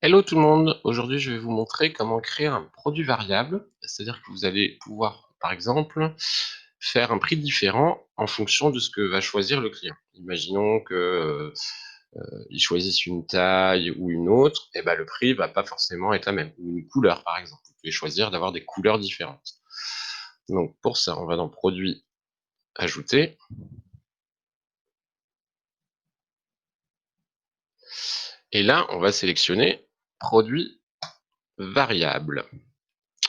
Hello tout le monde, aujourd'hui je vais vous montrer comment créer un produit variable, c'est-à-dire que vous allez pouvoir par exemple faire un prix différent en fonction de ce que va choisir le client. Imaginons que il choisisse une taille ou une autre, et ben le prix va pas forcément être la même, ou une couleur par exemple. Vous pouvez choisir d'avoir des couleurs différentes. Donc pour ça, on va dans produit, ajouter, et là on va sélectionner produit variable.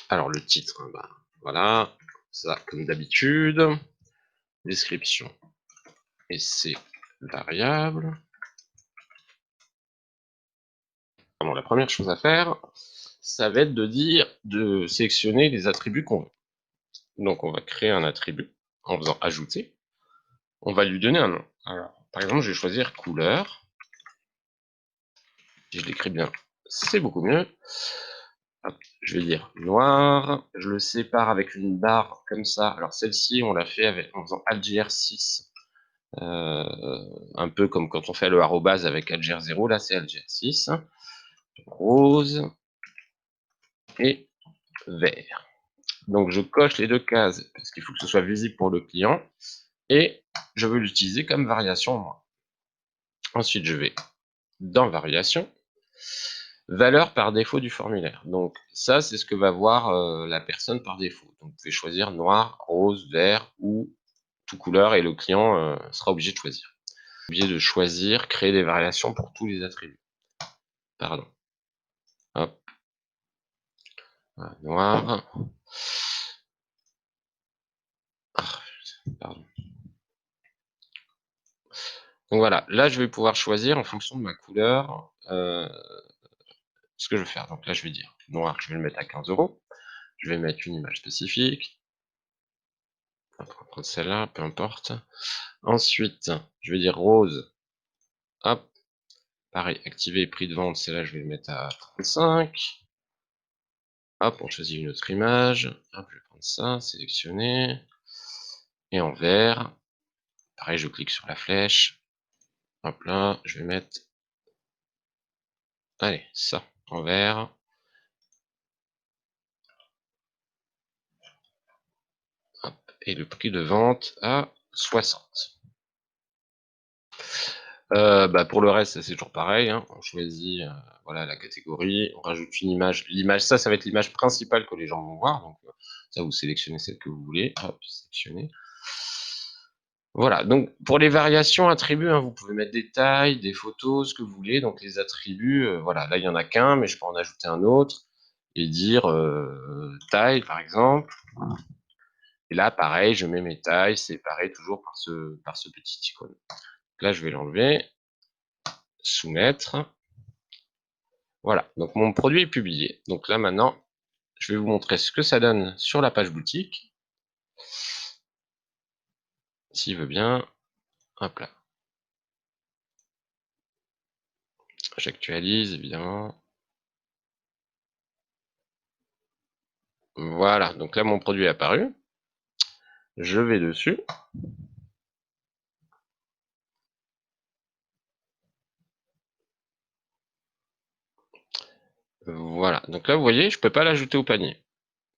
Alors le titre, ben, voilà, ça comme d'habitude. Description, et c'est variable. Alors, la première chose à faire, ça va être de sélectionner les attributs qu'on veut. Donc on va créer un attribut en faisant ajouter. On va lui donner un nom. Alors, par exemple, je vais choisir couleur. Si je l'écris bien, c'est beaucoup mieux. Hop, je vais dire noir. Je le sépare avec une barre comme ça. Alors celle-ci, on l'a fait en faisant Alt 6. Un peu comme quand on fait le arrobase avec Alt 0. Là, c'est Alt 6. Rose et vert. Donc je coche les deux cases parce qu'il faut que ce soit visible pour le client et je veux l'utiliser comme variation moi. Ensuite je vais dans variation, valeur par défaut du formulaire. Donc ça c'est ce que va voir la personne par défaut. Donc vous pouvez choisir noir, rose, vert ou tout couleur et le client sera obligé de choisir. Obligé de choisir, créer des variations pour tous les attributs. Pardon. Hop. Voilà, noir. Ah, pardon. Donc voilà, là je vais pouvoir choisir en fonction de ma couleur ce que je vais faire. Donc là je vais dire noir, je vais le mettre à 15 €. Je vais mettre une image spécifique. On va prendre celle-là, peu importe. Ensuite, je vais dire rose. Hop, pareil, activer prix de vente, celle-là je vais le mettre à 35. Hop, on choisit une autre image. Hop, je vais prendre ça, sélectionner. Et en vert, pareil, je clique sur la flèche. Hop là, je vais mettre, allez, ça, en vert. Hop, et le prix de vente à 60. Bah, pour le reste, c'est toujours pareil, hein. On choisit voilà, la catégorie, on rajoute une image. L'image, ça va être l'image principale que les gens vont voir. Donc ça, vous sélectionnez celle que vous voulez. Hop, sélectionnez. Voilà, donc pour les variations attributs, hein, vous pouvez mettre des tailles, des photos, ce que vous voulez. Donc les attributs, voilà, là il y en a qu'un, mais je peux en ajouter un autre et dire taille par exemple. Et là, pareil, je mets mes tailles séparées toujours par ce petit icône. Là, je vais l'enlever, soumettre. Voilà, donc mon produit est publié. Donc là maintenant, je vais vous montrer ce que ça donne sur la page boutique. S'il veut bien, hop là. J'actualise évidemment. Voilà, donc là mon produit est apparu. Je vais dessus. Voilà, donc là vous voyez, je peux pas l'ajouter au panier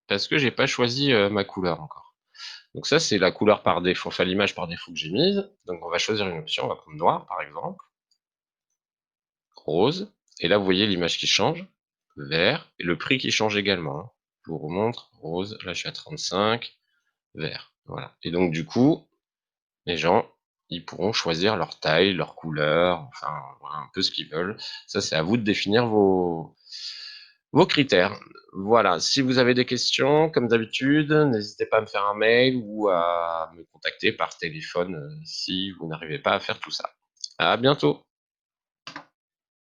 parce que j'ai pas choisi ma couleur encore. Donc ça c'est la couleur par défaut, enfin l'image par défaut que j'ai mise. Donc on va choisir une option, on va prendre noir par exemple, rose, et là vous voyez l'image qui change, vert, et le prix qui change également, hein. Je vous remontre, rose, là je suis à 35, vert, voilà. Et donc du coup, les gens, ils pourront choisir leur taille, leur couleur, enfin voilà, un peu ce qu'ils veulent. Ça c'est à vous de définir vos critères. Voilà, si vous avez des questions, comme d'habitude, n'hésitez pas à me faire un mail ou à me contacter par téléphone si vous n'arrivez pas à faire tout ça. À bientôt!